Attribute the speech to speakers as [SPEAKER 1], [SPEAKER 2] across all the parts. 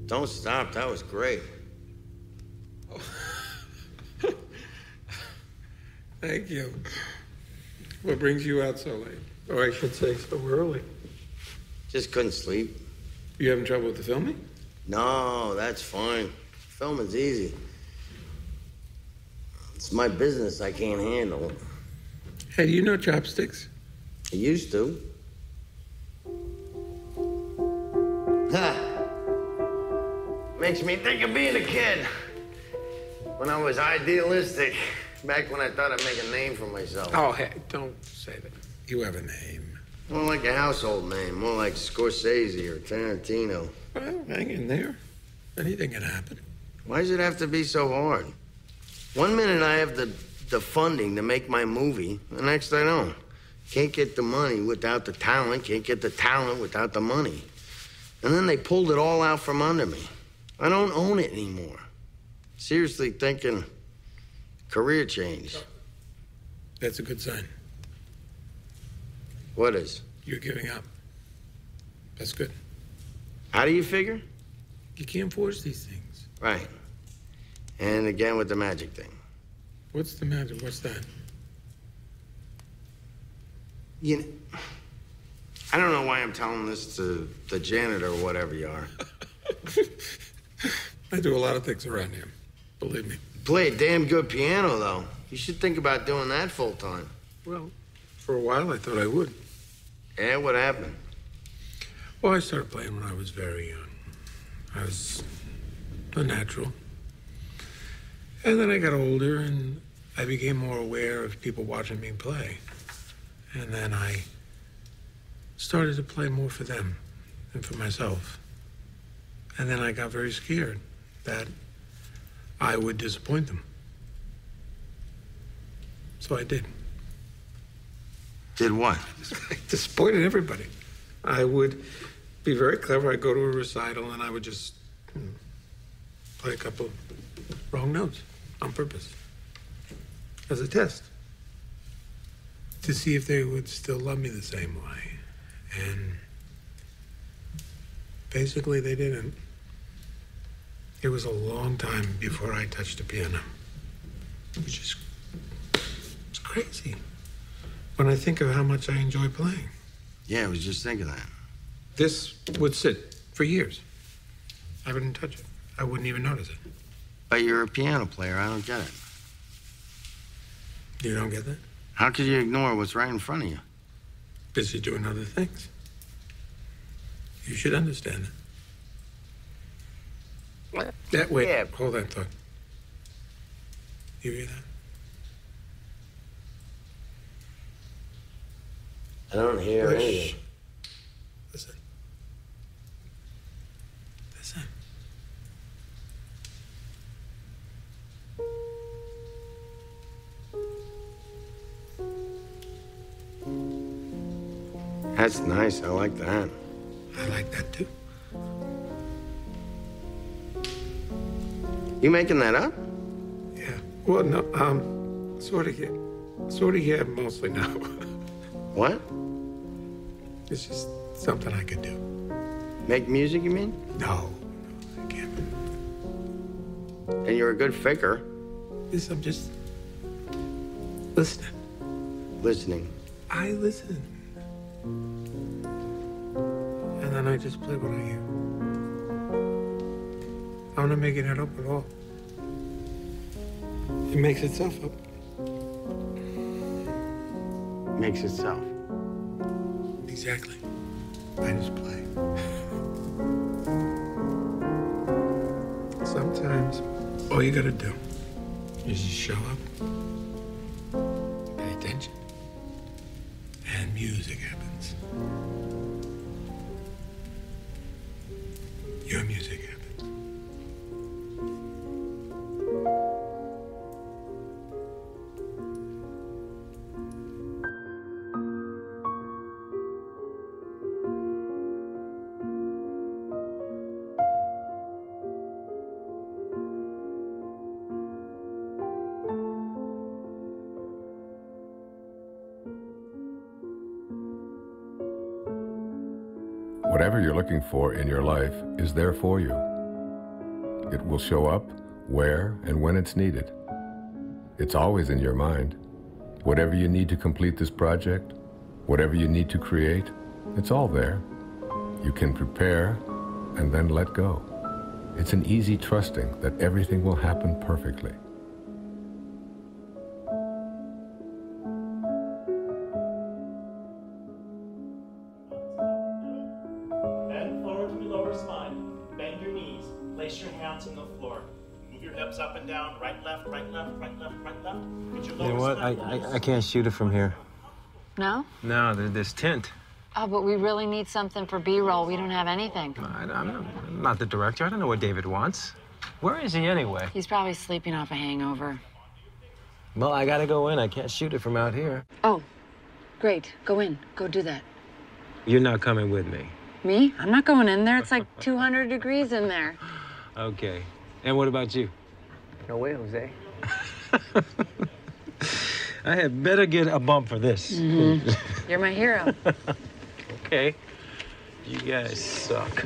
[SPEAKER 1] Don't stop. That was great.
[SPEAKER 2] Thank you. What brings you out so late? Or I should say so early.
[SPEAKER 1] Just couldn't sleep.
[SPEAKER 2] You having trouble with the filming?
[SPEAKER 1] No, that's fine. Filming's easy. It's my business I can't handle.
[SPEAKER 2] Hey, do you know chopsticks?
[SPEAKER 1] I used to. Ha! Makes me think of being a kid. When I was idealistic. Back when I thought I'd make a name for myself.
[SPEAKER 2] Oh, hey, don't say that. You have a name.
[SPEAKER 1] More like a household name. More like Scorsese or Tarantino.
[SPEAKER 2] Well, hang in there. Anything can happen.
[SPEAKER 1] Why does it have to be so hard? One minute I have the funding to make my movie. The next I don't. Can't get the money without the talent. Can't get the talent without the money. And then they pulled it all out from under me. I don't own it anymore. Seriously thinking... career change.
[SPEAKER 2] That's a good sign.
[SPEAKER 1] What is?
[SPEAKER 2] You're giving up. That's good.
[SPEAKER 1] How do you figure?
[SPEAKER 2] You can't force these things.
[SPEAKER 1] Right. And again with the magic thing.
[SPEAKER 2] What's the magic? What's that?
[SPEAKER 1] You know, I don't know why I'm telling this to the janitor or whatever you are.
[SPEAKER 2] I do a lot of things around here. Believe me.
[SPEAKER 1] Play a damn good piano, though. You should think about doing that full time.
[SPEAKER 2] Well, for a while I thought I would.
[SPEAKER 1] Yeah, what happened?
[SPEAKER 2] Well, I started playing when I was very young. I was a natural. And then I got older and I became more aware of people watching me play. And then I started to play more for them than for myself. And then I got very scared that I would disappoint them. So I did.
[SPEAKER 1] Did what?
[SPEAKER 2] I disappointed everybody. I would be very clever. I'd go to a recital and I would just play a couple wrong notes on purpose as a test to see if they would still love me the same way. And basically they didn't. It was a long time before I touched a piano, which is it's crazy when I think of how much I enjoy playing.
[SPEAKER 1] Yeah, I was just thinking that.
[SPEAKER 2] This would sit for years. I wouldn't touch it. I wouldn't even notice it.
[SPEAKER 1] But you're a piano player. I don't get it.
[SPEAKER 2] You don't get that?
[SPEAKER 1] How could you ignore what's right in front of you?
[SPEAKER 2] Busy doing other things. You should understand it. Wait,
[SPEAKER 1] Yeah.
[SPEAKER 2] Hold that thought. You hear that?
[SPEAKER 1] I don't hear anything.
[SPEAKER 2] Listen. Listen.
[SPEAKER 1] That's nice. I like that.
[SPEAKER 2] I like that too.
[SPEAKER 1] You making that up?
[SPEAKER 2] Yeah. Well, no, sort of, yeah. Sort of, yeah, mostly no.
[SPEAKER 1] What?
[SPEAKER 2] It's just something I could do.
[SPEAKER 1] Make music, you mean?
[SPEAKER 2] No, I can't.
[SPEAKER 1] And you're a good faker.
[SPEAKER 2] This, I'm just listening.
[SPEAKER 1] Listening.
[SPEAKER 2] I listen. And then I just play what I hear. I'm not making it up at all. It makes itself up.
[SPEAKER 1] Makes itself.
[SPEAKER 2] Exactly. I just play. Sometimes all you gotta do is just show up, pay attention, and music happens. Your music happens.
[SPEAKER 3] Whatever you're looking for in your life is there for you. It will show up where and when it's needed. It's always in your mind. Whatever you need to complete this project, whatever you need to create, it's all there. You can prepare and then let go. It's an easy trusting that everything will happen perfectly.
[SPEAKER 4] Bend forward to your lower spine. Bend your knees. Place your hands on the floor. Move your hips up and down. Right, left, right, left, right, left, right, left. Get your lower
[SPEAKER 5] You know what?
[SPEAKER 4] spine.
[SPEAKER 5] I can't shoot it from here.
[SPEAKER 6] No?
[SPEAKER 5] No, there's tint.
[SPEAKER 6] Oh, but we really need something for B-roll. We don't have anything.
[SPEAKER 5] I'm not the director. I don't know what David wants. Where is he anyway?
[SPEAKER 6] He's probably sleeping off a hangover.
[SPEAKER 5] Well, I gotta go in. I can't shoot it from out here.
[SPEAKER 6] Oh, great. Go in. Go do that.
[SPEAKER 5] You're not coming with me.
[SPEAKER 6] Me? I'm not going in there. It's like 200 degrees in there.
[SPEAKER 5] Okay. And what about you?
[SPEAKER 7] No way, Jose.
[SPEAKER 5] I had better get a bump for this.
[SPEAKER 6] Mm-hmm. You're my hero.
[SPEAKER 5] Okay. You guys suck.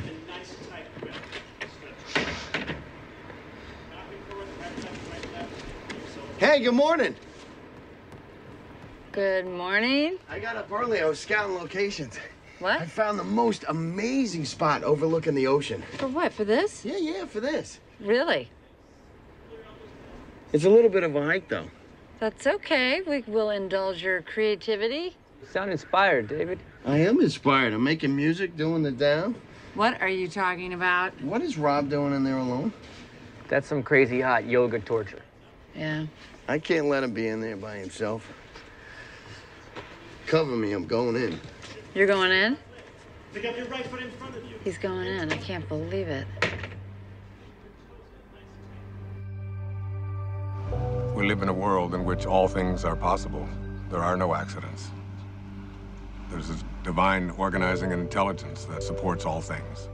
[SPEAKER 1] Hey, good morning.
[SPEAKER 6] Good morning.
[SPEAKER 1] I got up early. I was scouting locations.
[SPEAKER 6] What?
[SPEAKER 1] I found the most amazing spot overlooking the ocean.
[SPEAKER 6] For what? For this?
[SPEAKER 1] Yeah, for this.
[SPEAKER 6] Really?
[SPEAKER 1] It's a little bit of a hike, though.
[SPEAKER 6] That's okay. We will indulge your creativity.
[SPEAKER 7] You sound inspired, David.
[SPEAKER 1] I am inspired. I'm making music, doing the down.
[SPEAKER 6] What are you talking about?
[SPEAKER 1] What is Rob doing in there alone?
[SPEAKER 7] That's some crazy hot yoga torture.
[SPEAKER 6] Yeah.
[SPEAKER 1] I can't let him be in there by himself. Cover me, I'm going in.
[SPEAKER 6] You're going in?
[SPEAKER 4] Pick up your right foot in front of you.
[SPEAKER 6] He's going in. I can't believe it.
[SPEAKER 3] We live in a world in which all things are possible. There are no accidents. There's a divine organizing and intelligence that supports all things.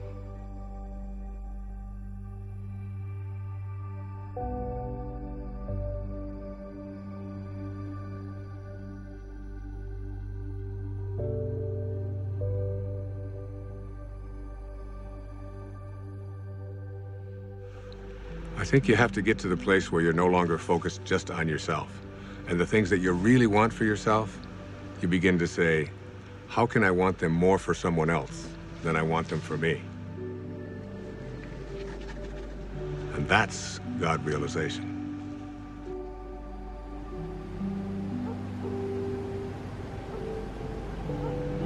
[SPEAKER 3] I think you have to get to the place where you're no longer focused just on yourself. And the things that you really want for yourself, you begin to say, how can I want them more for someone else than I want them for me? And that's God realization.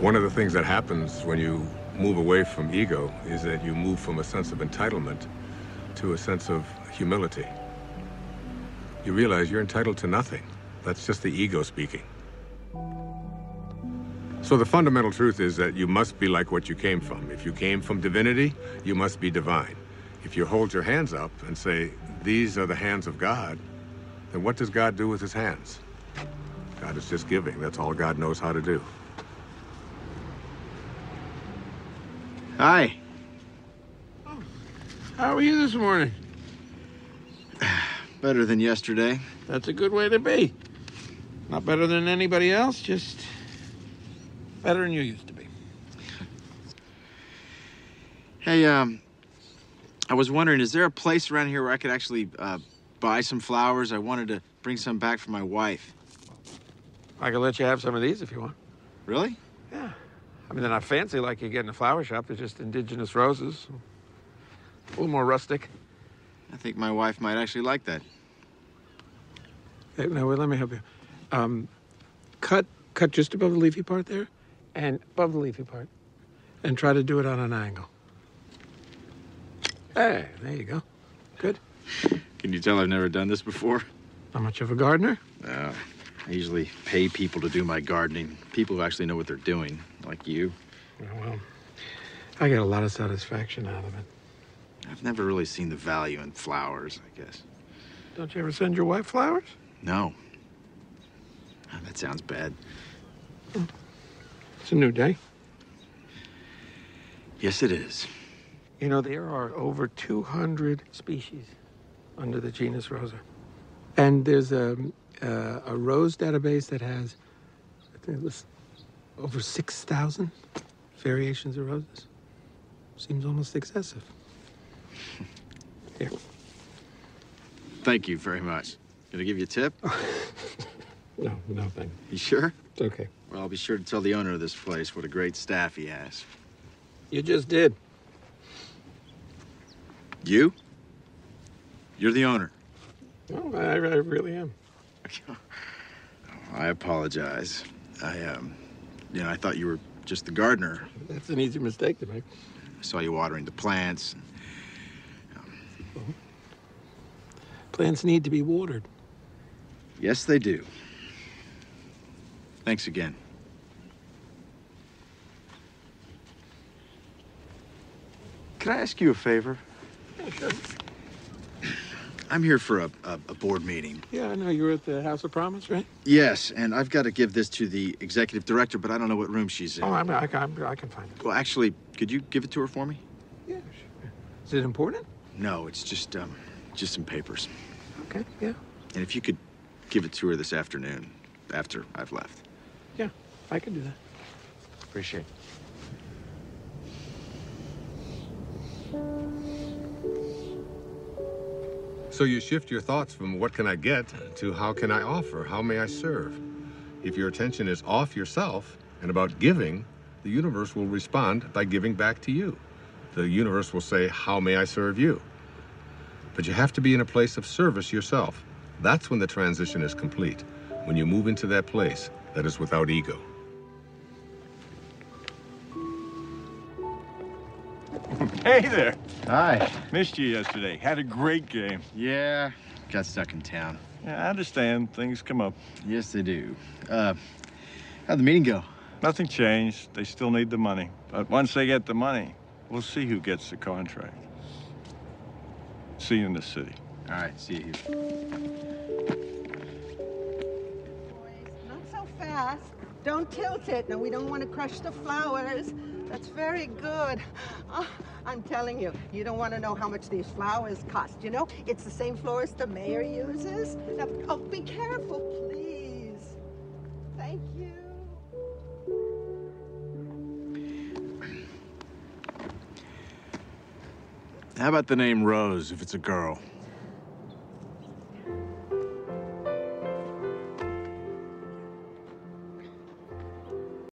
[SPEAKER 3] One of the things that happens when you move away from ego is that you move from a sense of entitlement to a sense of humility. You realize you're entitled to nothing. That's just the ego speaking. So the fundamental truth is that you must be like what you came from. If you came from divinity, you must be divine. If you hold your hands up and say, these are the hands of God, then what does God do with his hands? God is just giving. That's all God knows how to do.
[SPEAKER 1] Hi.
[SPEAKER 2] How are you this morning?
[SPEAKER 8] Better than yesterday.
[SPEAKER 2] That's a good way to be. Not better than anybody else, just better than you used to be.
[SPEAKER 8] Hey, I was wondering, is there a place around here where I could actually buy some flowers? I wanted to bring some back for my wife.
[SPEAKER 2] I can let you have some of these if you want.
[SPEAKER 8] Really?
[SPEAKER 2] Yeah. I mean, they're not fancy like you get in a flower shop. They're just indigenous roses. A little more rustic.
[SPEAKER 8] I think my wife might actually like that.
[SPEAKER 2] Hey, now, wait, let me help you. Cut just above the leafy part there, and above the leafy part, and try to do it on an angle. Hey, there you go. Good.
[SPEAKER 8] Can you tell I've never done this before?
[SPEAKER 2] Not much of a gardener?
[SPEAKER 8] I usually pay people to do my gardening. People who actually know what they're doing, like you.
[SPEAKER 2] Yeah, well, I get a lot of satisfaction out of it.
[SPEAKER 8] I've never really seen the value in flowers, I guess.
[SPEAKER 2] Don't you ever send your wife flowers?
[SPEAKER 8] No. Oh, that sounds bad.
[SPEAKER 2] It's a new day.
[SPEAKER 8] Yes, it is.
[SPEAKER 2] You know, there are over 200 species under the genus Rosa. And there's a rose database that has, I think it was over 6,000 variations of roses. seems almost excessive. Here.
[SPEAKER 8] Thank you very much. Can I give you a tip?
[SPEAKER 2] No, thank you.
[SPEAKER 8] You sure?
[SPEAKER 2] It's okay.
[SPEAKER 8] Well, I'll be sure to tell the owner of this place what a great staff he has.
[SPEAKER 2] You just did.
[SPEAKER 8] You? You're the owner.
[SPEAKER 2] No, I really am.
[SPEAKER 8] I apologize. I thought you were just the gardener.
[SPEAKER 2] That's an easy mistake to make.
[SPEAKER 8] I saw you watering the plants.
[SPEAKER 2] Plants need to be watered.
[SPEAKER 8] Yes, they do. Thanks again. Can I ask you a favor?
[SPEAKER 2] Yeah, sure.
[SPEAKER 8] I'm here for a board meeting.
[SPEAKER 2] Yeah, I know you were at the House of Promise, right?
[SPEAKER 8] Yes, and I've got to give this to the executive director, but I don't know what room she's in.
[SPEAKER 2] Oh, I can find it.
[SPEAKER 8] Well, actually, could you give it to her for me?
[SPEAKER 2] Yeah, sure. Is it important?
[SPEAKER 8] No, it's just some papers.
[SPEAKER 2] Okay, yeah.
[SPEAKER 8] And if you could give it to her this afternoon, after I've left.
[SPEAKER 2] Yeah, I can do that.
[SPEAKER 8] Appreciate it.
[SPEAKER 3] So you shift your thoughts from what can I get to how can I offer, how may I serve? If your attention is off yourself and about giving, the universe will respond by giving back to you. The universe will say, how may I serve you? But you have to be in a place of service yourself. That's when the transition is complete, when you move into that place that is without ego.
[SPEAKER 9] Hey there.
[SPEAKER 8] Hi.
[SPEAKER 9] Missed you yesterday. Had a great game.
[SPEAKER 8] Yeah, got stuck in town.
[SPEAKER 9] Yeah, I understand. Things come up.
[SPEAKER 8] Yes, they do. How'd the meeting go?
[SPEAKER 9] Nothing changed. They still need the money. But once they get the money, we'll see who gets the contract. See you in the city.
[SPEAKER 8] All right, see you.
[SPEAKER 10] Not so fast. Don't tilt it. No, we don't want to crush the flowers. That's very good. Oh, I'm telling you, you don't want to know how much these flowers cost. You know, it's the same florist the mayor uses. Now, oh, be careful, please. Thank you.
[SPEAKER 8] How about the name Rose if it's a girl?